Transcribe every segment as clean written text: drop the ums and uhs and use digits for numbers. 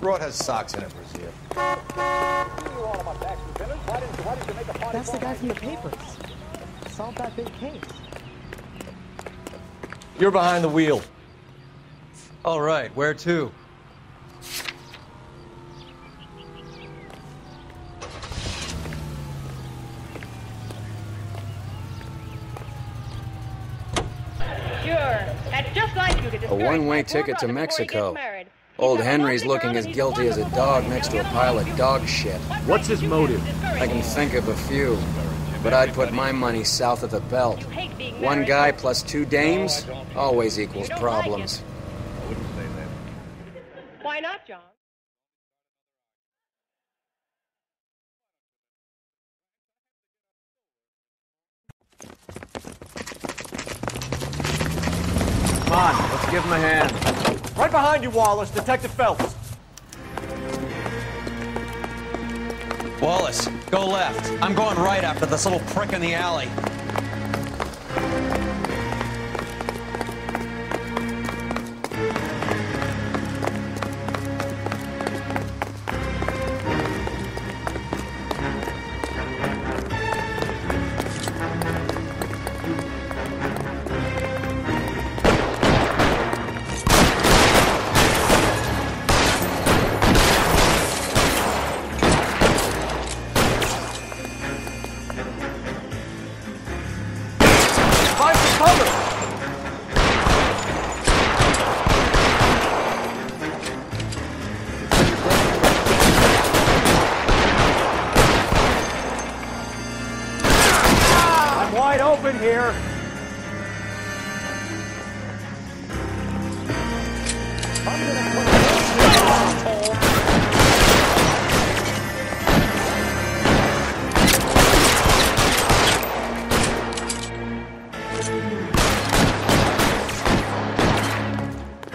Broad has socks in it, Brazil. That's the guy from the papers. Solved that big case. You're behind the wheel. All right, where to? A one-way ticket to Mexico. Old Henry's looking as guilty as a dog next to a pile of dog shit. What's his motive? I can think of a few, but I'd put my money south of the belt. One guy plus two dames always equals problems. Why not, John? Come on, let's give him a hand. Right behind you, Wallace. Detective Phelps. Wallace, go left. I'm going right after this little prick in the alley.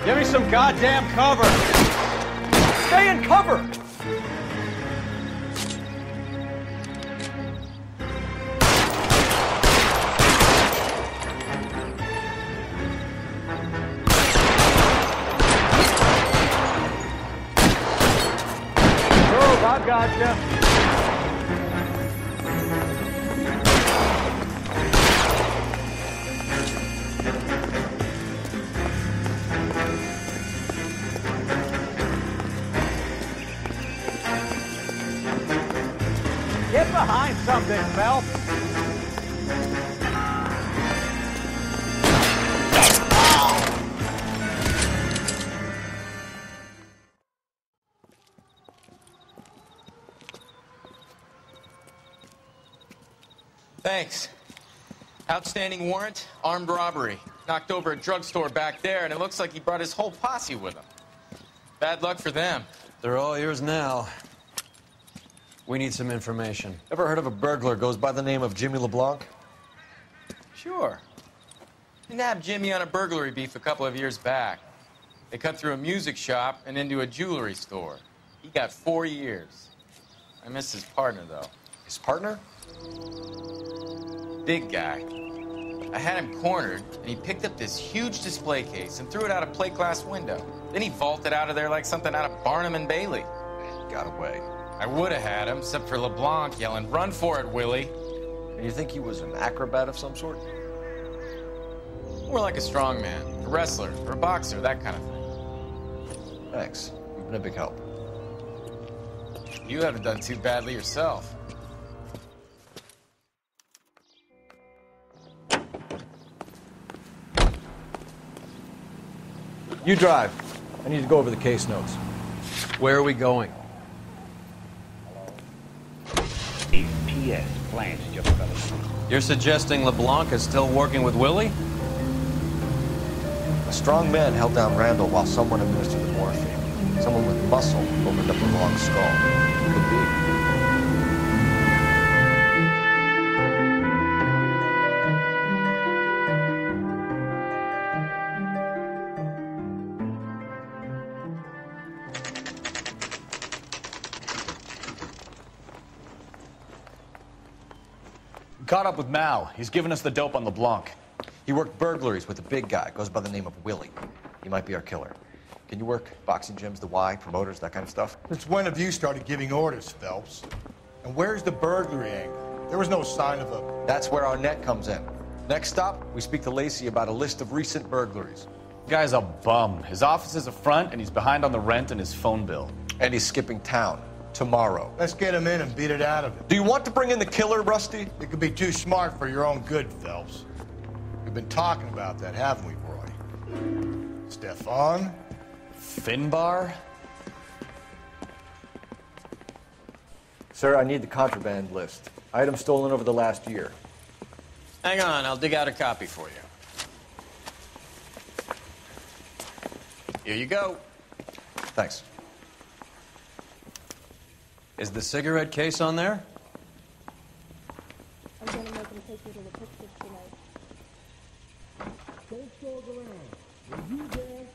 Give me some goddamn cover! Stay in cover! Move, I've got you. Get behind something, Phelps. Thanks. Outstanding warrant, armed robbery. Knocked over a drugstore back there, and it looks like he brought his whole posse with him. Bad luck for them. They're all yours now. We need some information. Ever heard of a burglar goes by the name of Jimmy LeBlanc? Sure. We nabbed Jimmy on a burglary beef a couple of years back. They cut through a music shop and into a jewelry store. He got 4 years. I miss his partner, though. His partner? Big guy. I had him cornered, and he picked up this huge display case and threw it out a plate glass window. Then he vaulted out of there like something out of Barnum and Bailey. Got away. I would have had him, except for LeBlanc yelling, "Run for it, Willie!" And you think he was an acrobat of some sort? More like a strongman, a wrestler, or a boxer, that kind of thing. Thanks. You've been a big help. You haven't done too badly yourself. You drive. I need to go over the case notes. Where are we going? P.S. Plans just fell through. You're suggesting LeBlanc is still working with Willie? A strong man held down Randall while someone administered the morphine. Someone with muscle opened up the wrong skull. Could be. Caught up with Mao. He's given us the dope on LeBlanc. He worked burglaries with a big guy. Goes by the name of Willie. He might be our killer. Can you work boxing gyms, the Y, promoters, that kind of stuff? Since when have you started giving orders, Phelps? And where's the burglary angle? There was no sign of a... That's where our net comes in. Next stop, we speak to Lacey about a list of recent burglaries. Guy's a bum. His office is a front, and he's behind on the rent and his phone bill. And he's skipping town tomorrow. Let's get him in and beat it out of him. Do you want to bring in the killer, Rusty? You could be too smart for your own good, Phelps. We've been talking about that, haven't we, Roy? Stefan? Finbar? Sir, I need the contraband list. Items stolen over the last year. Hang on, I'll dig out a copy for you. Here you go. Thanks. Is the cigarette case on there? I'm gonna make him take you to the pictures tonight. Don't stroll around. Are you there?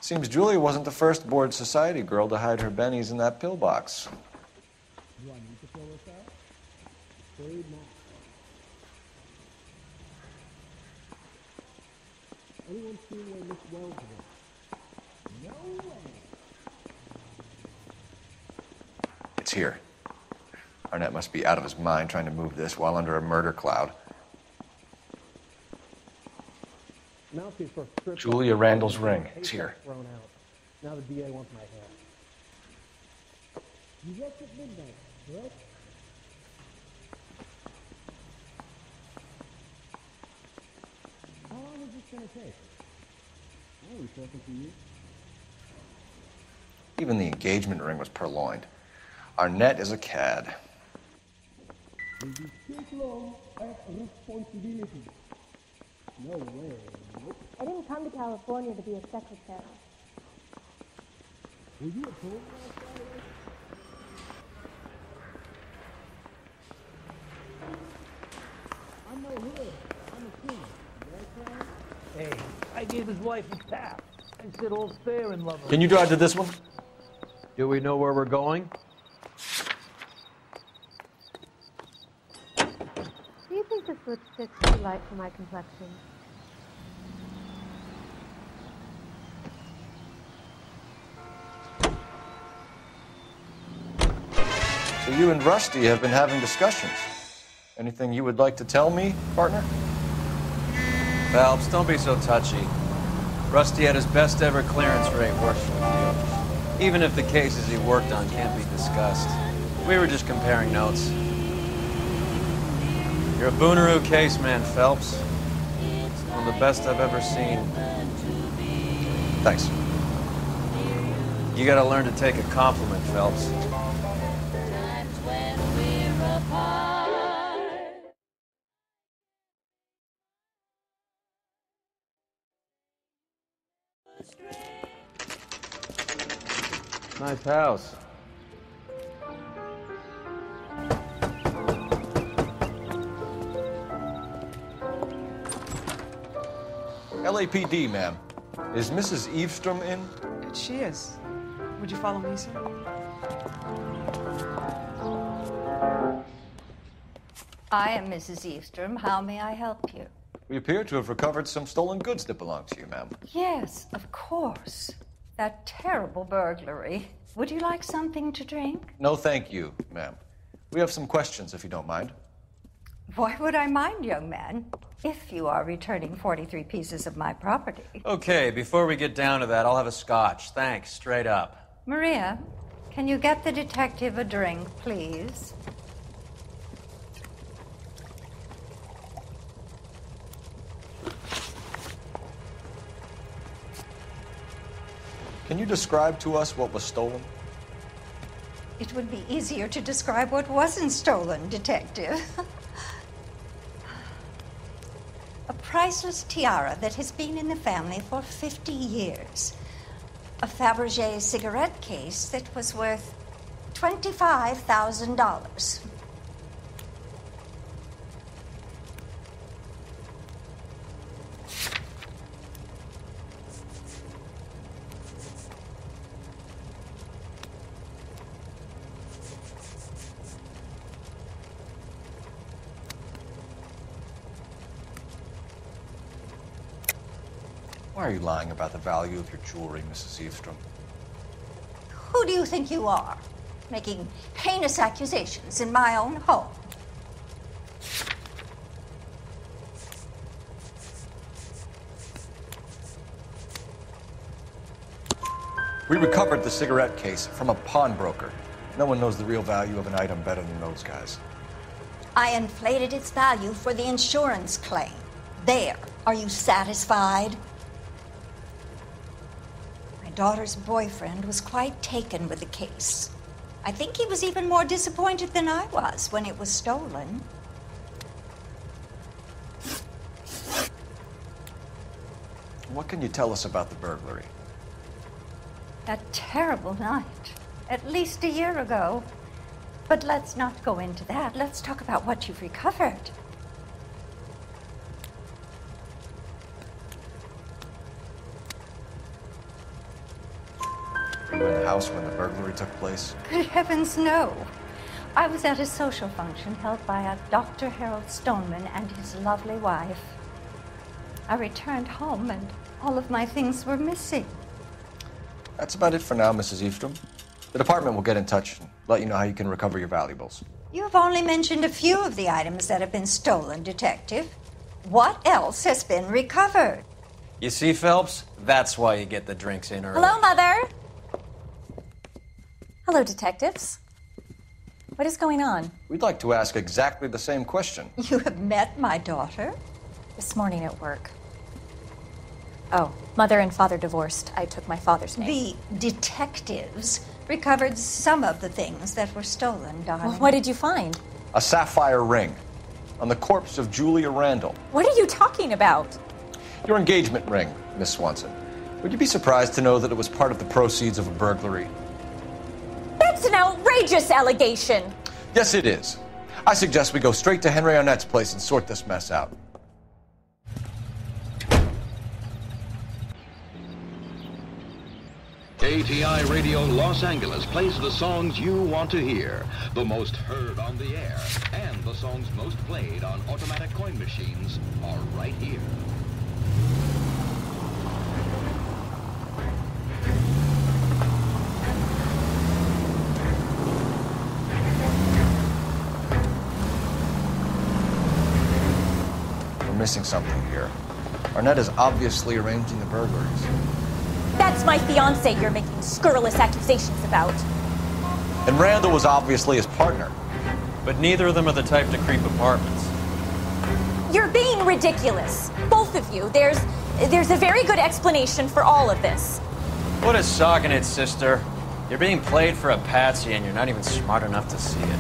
Seems Julia wasn't the first bored society girl to hide her bennies in that pillbox. Do I need to fill this out? Afraid not. Anyone seen where Miss Wells went? No way. It's here. Arnett must be out of his mind trying to move this while under a murder cloud. Julia Randall's ring. It's here. Thrown out. Now the DA wants my hair. You left at midnight, correct? How long is this going to take? I was talking to you. Even the engagement ring was purloined. Arnett is a cad. If you take long, I have responsibility. No way. Nope. I didn't come to California to be a secretary. Were you at home last Saturday? I'm no hood. I'm a king. Right, hey, I gave his wife a tap. I said all's fair in love. Can you drive to this one? Do we know where we're going? Do you think this lipstick's too light for my complexion? So you and Rusty have been having discussions. Anything you would like to tell me, partner? Phelps, don't be so touchy. Rusty had his best ever clearance rate working with you. Even if the cases he worked on can't be discussed. We were just comparing notes. You're a Booneroo case man, Phelps. One of the best I've ever seen. Thanks. You gotta learn to take a compliment, Phelps. Nice house. LAPD, ma'am. Is Mrs. Eavestrom in? She is. Would you follow me, sir? I am Mrs. Eavestrom. How may I help you? We appear to have recovered some stolen goods that belong to you, ma'am. Yes, of course. That terrible burglary. Would you like something to drink? No, thank you, ma'am. We have some questions, if you don't mind. Why would I mind, young man, if you are returning 43 pieces of my property? Okay, before we get down to that, I'll have a scotch. Thanks, straight up. Maria, can you get the detective a drink, please? Can you describe to us what was stolen? It would be easier to describe what wasn't stolen, detective. A priceless tiara that has been in the family for 50 years. A Fabergé cigarette case that was worth $25,000. Why are you lying about the value of your jewelry, Mrs. Eastrom? Who do you think you are? Making heinous accusations in my own home. We recovered the cigarette case from a pawnbroker. No one knows the real value of an item better than those guys. I inflated its value for the insurance claim. There. Are you satisfied? My daughter's boyfriend was quite taken with the case. I think he was even more disappointed than I was when it was stolen. What can you tell us about the burglary? A terrible night. At least a year ago. But let's not go into that. Let's talk about what you've recovered. You were in the house when the burglary took place? Good heavens, no. I was at a social function held by a Dr. Harold Stoneman and his lovely wife. I returned home and all of my things were missing. That's about it for now, Mrs. Eastrom. The department will get in touch and let you know how you can recover your valuables. You have only mentioned a few of the items that have been stolen, Detective. What else has been recovered? You see, Phelps? That's why you get the drinks in early. Hello, Mother. Hello, detectives. What is going on? We'd like to ask exactly the same question. You have met my daughter? This morning at work. Oh, mother and father divorced. I took my father's name. The detectives recovered some of the things that were stolen, darling. Well, what did you find? A sapphire ring on the corpse of Julia Randall. What are you talking about? Your engagement ring, Miss Swanson. Would you be surprised to know that it was part of the proceeds of a burglary? That's an outrageous allegation. Yes, it is. I suggest we go straight to Henry Arnett's place and sort this mess out. KTI Radio Los Angeles plays the songs you want to hear, the most heard on the air, and the songs most played on automatic coin machines are right here. We're missing something here. Arnett is obviously arranging the burglaries. That's my fiancé you're making scurrilous accusations about. And Randall was obviously his partner. But neither of them are the type to creep apartments. You're being ridiculous. Both of you. There's a very good explanation for all of this. What is sogging it, sister? You're being played for a patsy and you're not even smart enough to see it.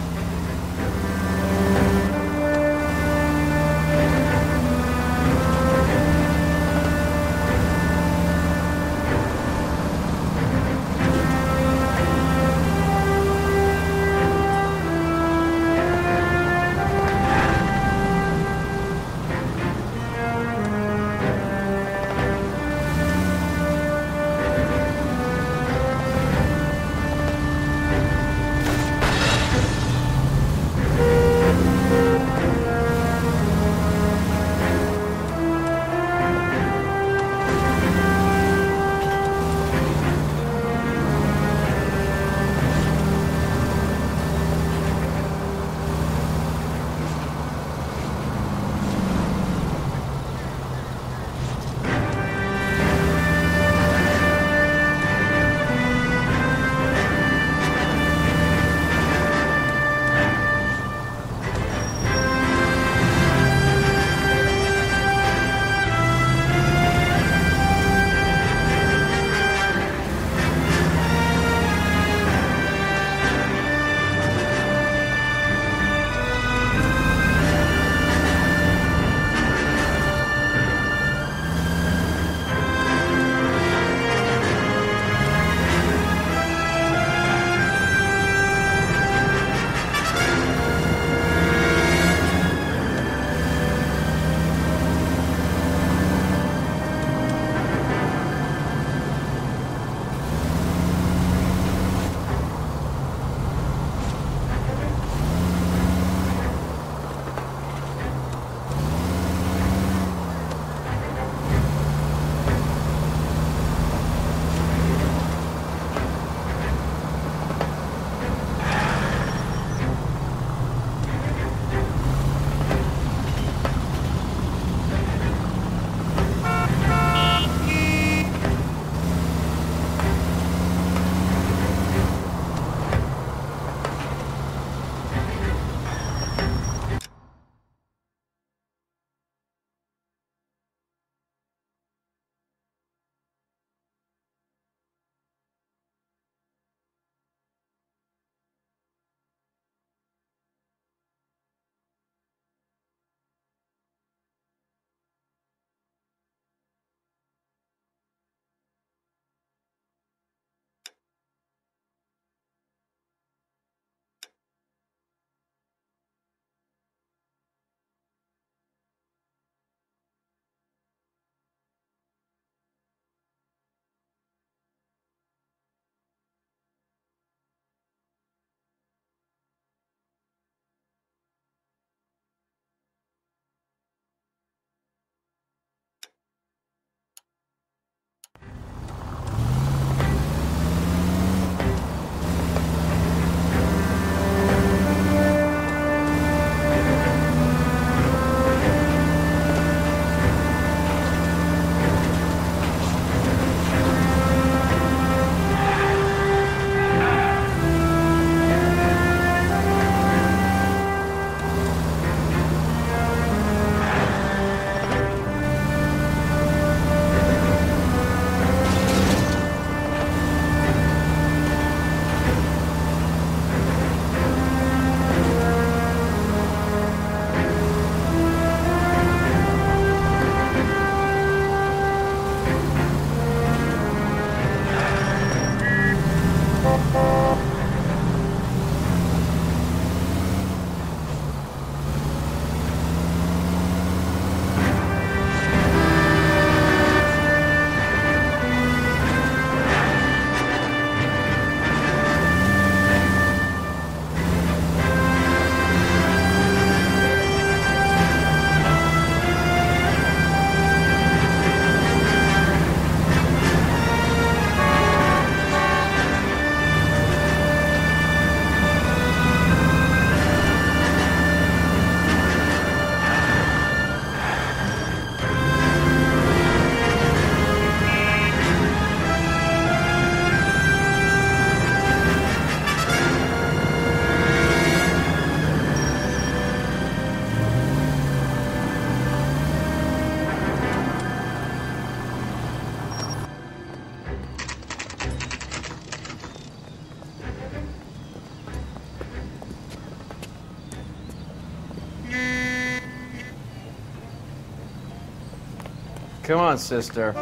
Come on, sister.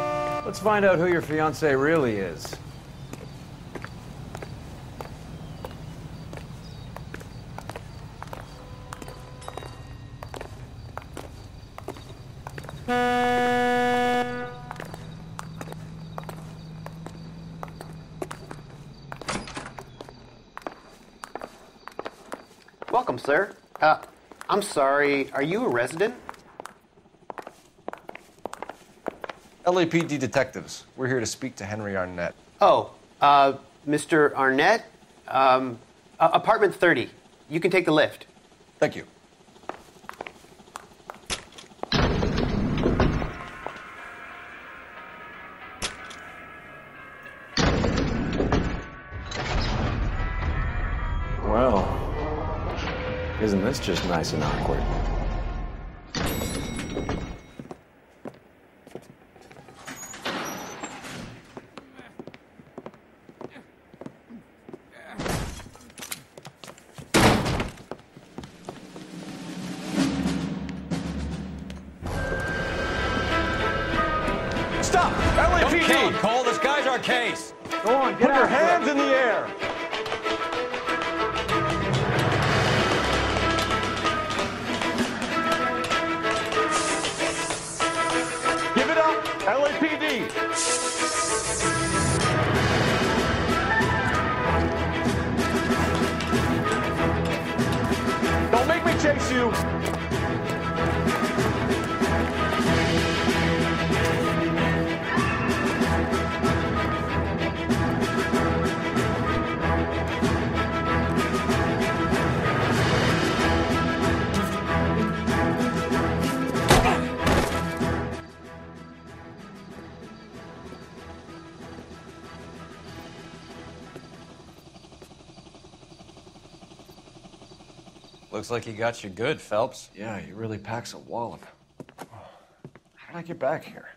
Let's find out who your fiancé really is. Welcome, sir. I'm sorry, are you a resident? LAPD detectives. We're here to speak to Henry Arnett. Oh, Mr. Arnett? Apartment 30. You can take the lift. Thank you. Well, isn't this just nice and awkward? Stop! LAPD! Don't kill him, Cole. This guy's our case. Go on, get your hands in the air! Give it up, LAPD! Don't make me chase you! Looks like he got you good, Phelps. Yeah, he really packs a wallop. How did I get back here?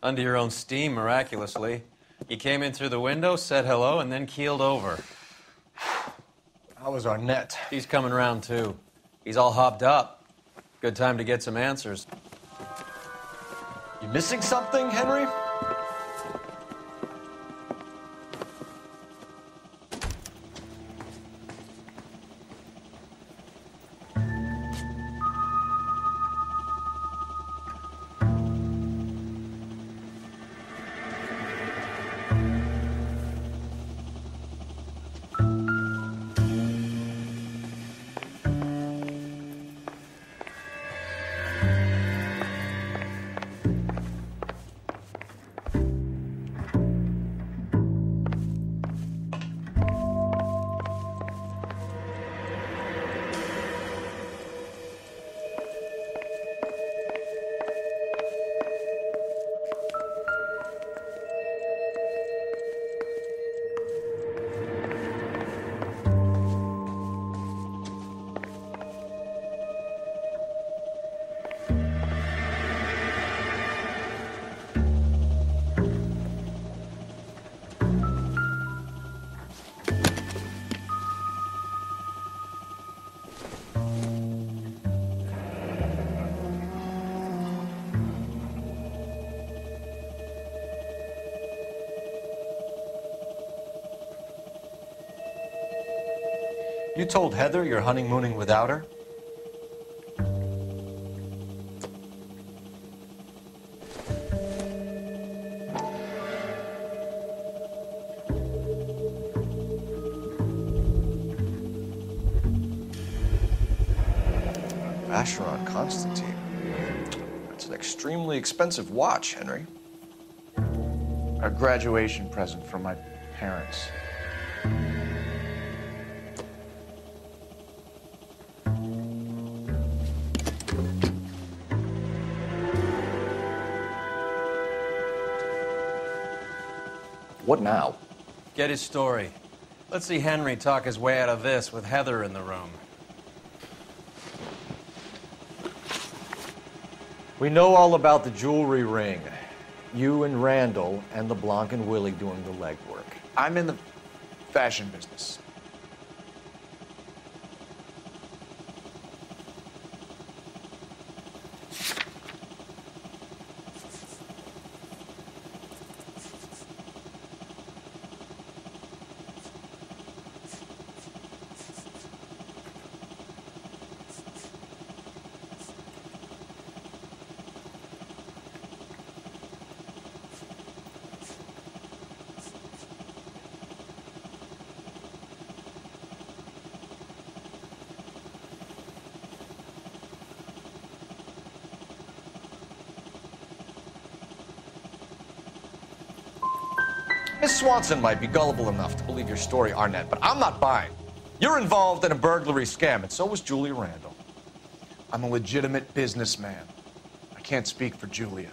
Under your own steam, miraculously. You came in through the window, said hello, and then keeled over. How was Arnett? He's coming round, too. He's all hopped up. Good time to get some answers. You missing something, Henry? You told Heather you're honeymooning without her? Vacheron Constantine. That's an extremely expensive watch, Henry. A graduation present from my parents. What now? Get his story. Let's see Henry talk his way out of this with Heather in the room. We know all about the jewelry ring. You and Randall and LeBlanc and Willie doing the legwork. I'm in the fashion business. Miss Swanson might be gullible enough to believe your story, Arnett, but I'm not buying. You're involved in a burglary scam, and so was Julia Randall. I'm a legitimate businessman. I can't speak for Julia.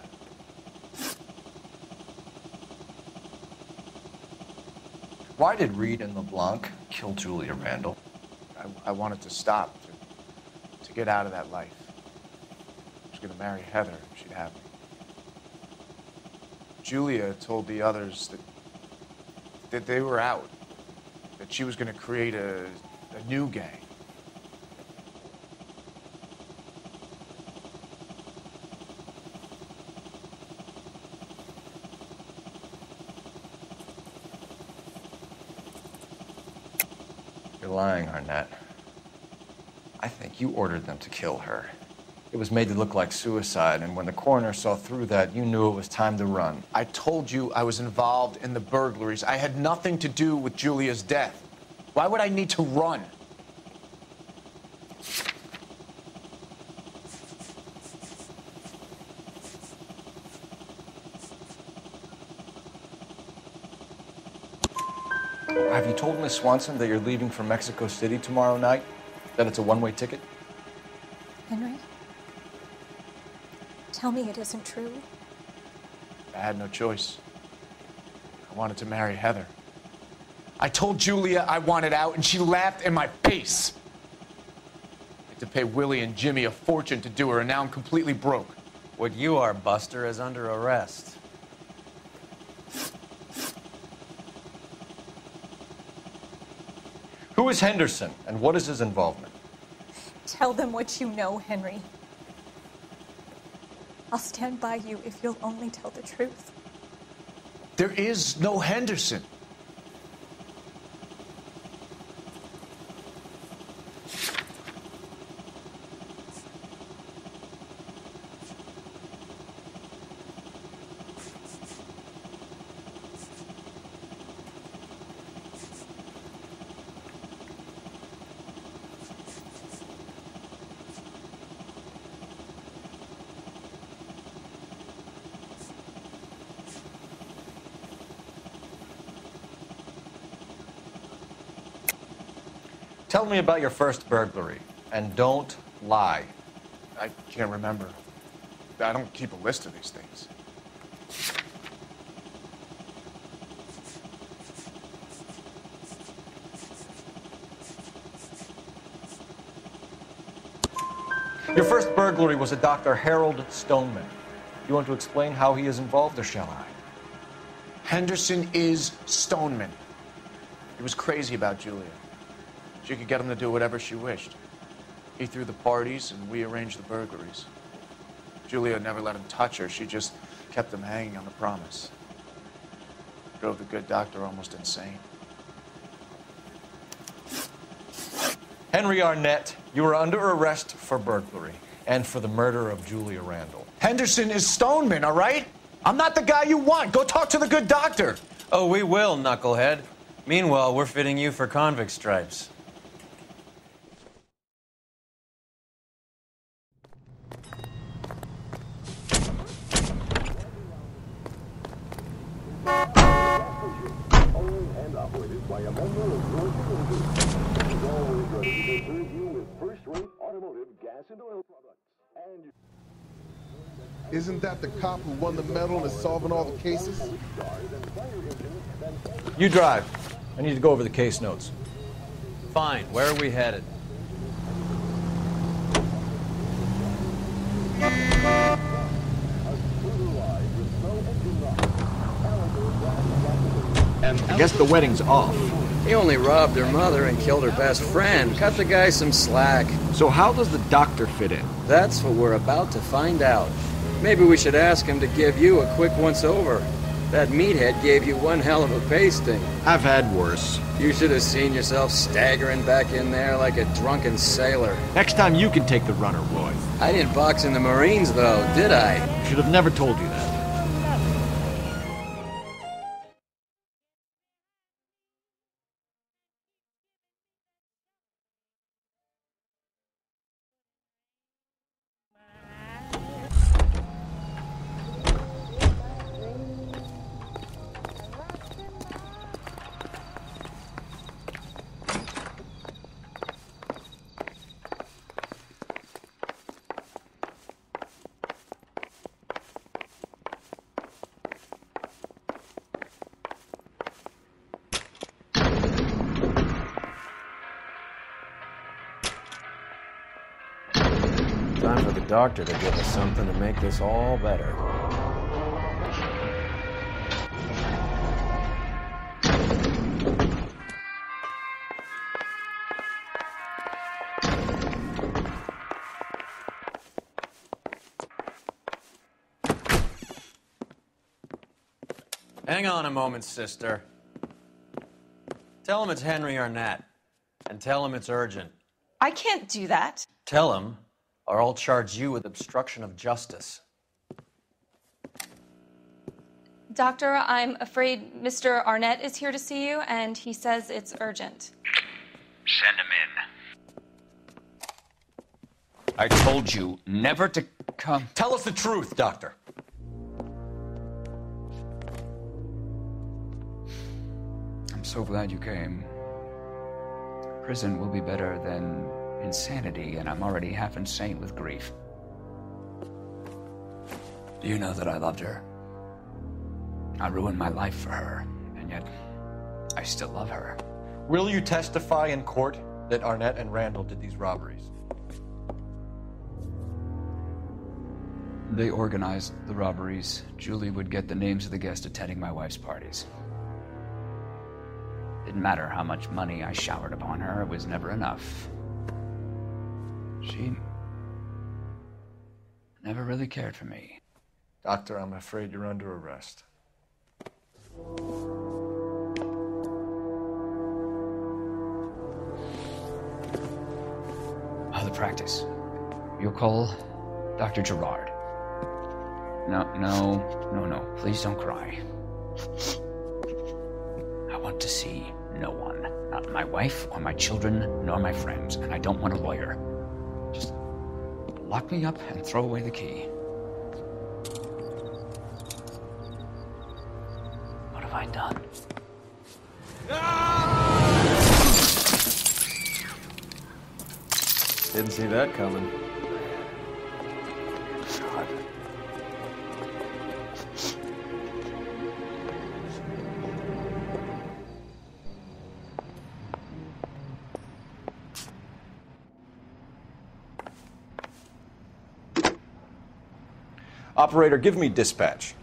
Why did Reed and LeBlanc kill Julia Randall? I wanted to stop, to get out of that life. I was going to marry Heather if she'd have me. Julia told the others that they were out, that she was going to create a new gang. You're lying, Arnett. I think you ordered them to kill her. It was made to look like suicide, and when the coroner saw through that, you knew it was time to run. I told you I was involved in the burglaries. I had nothing to do with Julia's death. Why would I need to run? Have you told Miss Swanson that you're leaving for Mexico City tomorrow night? That it's a one-way ticket? Henry? Tell me it isn't true. I had no choice. I wanted to marry Heather. I told Julia I wanted out, and she laughed in my face. I had to pay Willie and Jimmy a fortune to do her, and now I'm completely broke. What you are, Buster, is under arrest. Who is Henderson, and what is his involvement? Tell them what you know, Henry. I'll stand by you if you'll only tell the truth. There is no Henderson. Tell me about your first burglary, and don't lie. I can't remember. I don't keep a list of these things. Your first burglary was a Dr. Harold Stoneman. You want to explain how he is involved, or shall I? Henderson is Stoneman. He was crazy about Julia. She could get him to do whatever she wished. He threw the parties, and we arranged the burglaries. Julia never let him touch her. She just kept him hanging on the promise. Drove the good doctor almost insane. Henry Arnett, you are under arrest for burglary and for the murder of Julia Randall. Henderson is Stoneman, all right? I'm not the guy you want. Go talk to the good doctor. Oh, we will, knucklehead. Meanwhile, we're fitting you for convict stripes. Isn't that the cop who won the medal and is solving all the cases? You drive. I need to go over the case notes. Fine. Where are we headed? I guess the wedding's off. He only robbed her mother and killed her best friend. Cut the guy some slack. So how does the doctor fit in? That's what we're about to find out. Maybe we should ask him to give you a quick once-over. That meathead gave you one hell of a pasting. I've had worse. You should have seen yourself staggering back in there like a drunken sailor. Next time you can take the runner, Roy. I didn't box in the Marines, though, did I? Should have never told you that. doctor to give us something to make this all better. Hang on a moment, sister. Tell him it's Henry Arnett, and tell him it's urgent. I can't do that. Tell him, or I'll charge you with obstruction of justice. Doctor, I'm afraid Mr. Arnett is here to see you, and he says it's urgent. Send him in. I told you never to come. Tell us the truth, Doctor. I'm so glad you came. Prison will be better than insanity, and I'm already half insane with grief. Do you know that I loved her? I ruined my life for her, and yet I still love her. Will you testify in court that Arnett and Randall did these robberies? They organized the robberies. Julie would get the names of the guests attending my wife's parties. Didn't matter how much money I showered upon her, it was never enough. She never really cared for me. Doctor, I'm afraid you're under arrest. Oh, the practice. You'll call Dr. Gerard. No. Please don't cry. I want to see no one. Not my wife or my children, nor my friends. And I don't want a lawyer. Just lock me up and throw away the key. What have I done? Didn't see that coming. God. Operator, give me dispatch.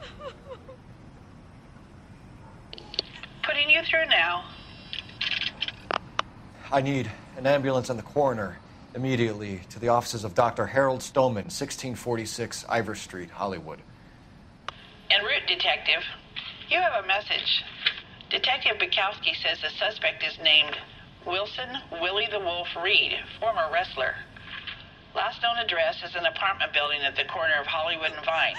Putting you through now. I need an ambulance and the coroner immediately to the offices of Dr. Harold Stoneman, 1646 Ivor Street, Hollywood. En route, Detective. You have a message. Detective Bukowski says the suspect is named Wilson Willie the Wolf Reed, former wrestler. Last known address is an apartment building at the corner of Hollywood and Vine.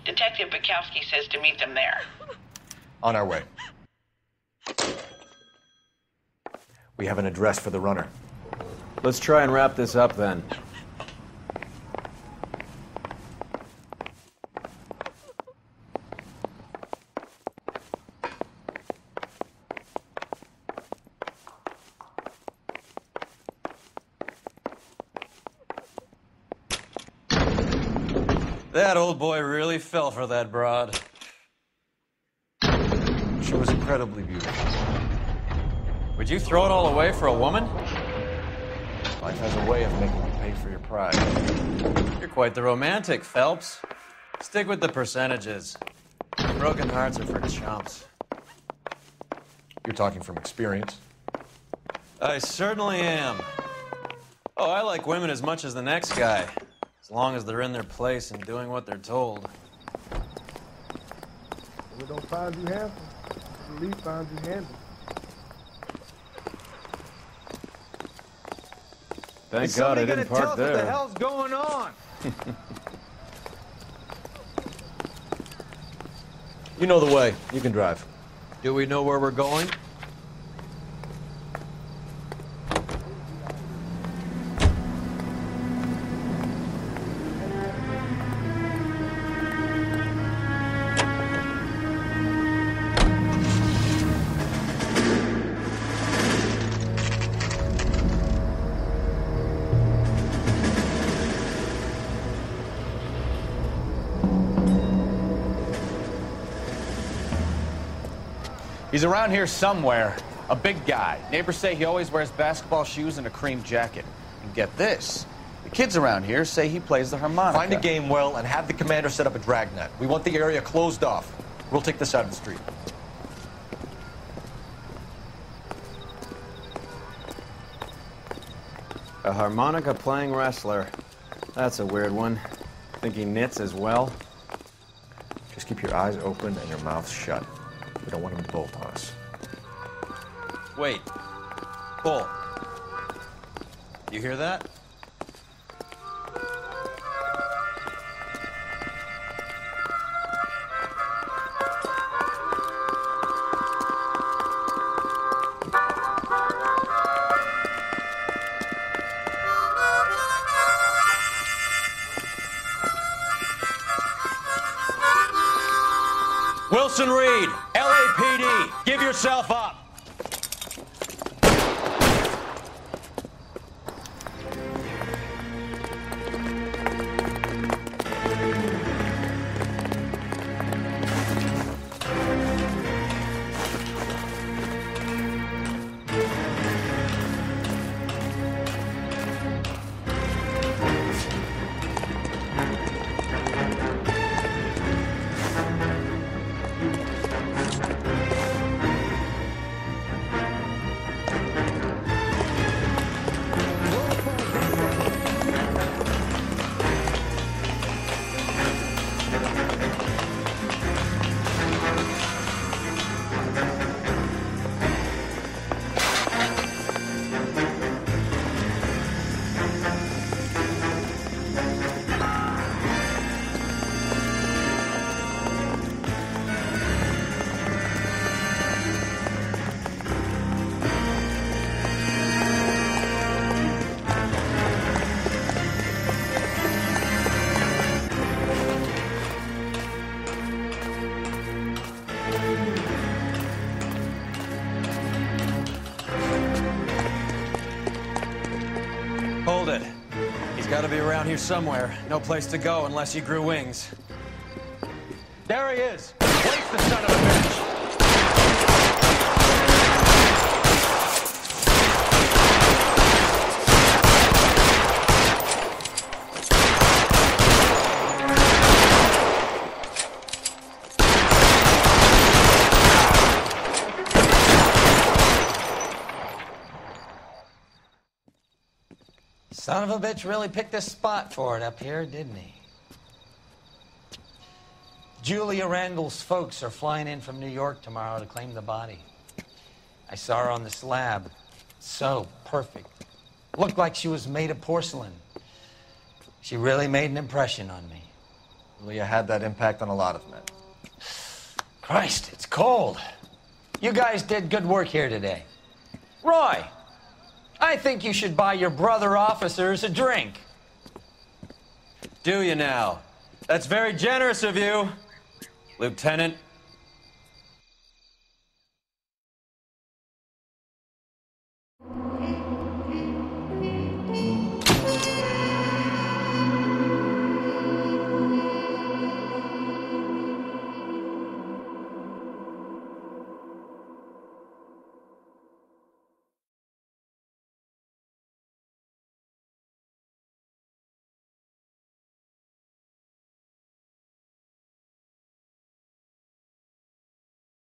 Detective Bukowski says to meet them there. On our way. We have an address for the runner. Let's try and wrap this up then. That old boy really fell for that broad. She was incredibly beautiful. Would you throw it all away for a woman? Life has a way of making you pay for your pride. You're quite the romantic, Phelps. Stick with the percentages. Broken hearts are for chumps. You're talking from experience. I certainly am. Oh, I like women as much as the next guy. As long as they're in their place and doing what they're told. If we don't find you handsome, at least find you handy. Thank God I didn't park there. What the hell's going on? You know the way. You can drive. Do we know where we're going? He's around here somewhere. A big guy. Neighbors say he always wears basketball shoes and a cream jacket. And get this, the kids around here say he plays the harmonica. Find a game well and have the commander set up a dragnet. We want the area closed off. We'll take this out of the street. A harmonica-playing wrestler. That's a weird one. Think he knits as well? Just keep your eyes open and your mouth shut. We don't want him to bolt on us. Wait. Bull. You hear that? Wilson Reed, LAPD, give yourself up. Hold it. He's got to be around here somewhere. No place to go unless he grew wings. There he is. Place the son of a bitch. Son of a bitch really picked a spot for it up here, didn't he? Julia Randall's folks are flying in from New York tomorrow to claim the body. I saw her on the slab. So perfect. Looked like she was made of porcelain. She really made an impression on me. Julia had that impact on a lot of men. Christ, it's cold. You guys did good work here today. Roy, I think you should buy your brother officers a drink. Do you now? That's very generous of you, Lieutenant.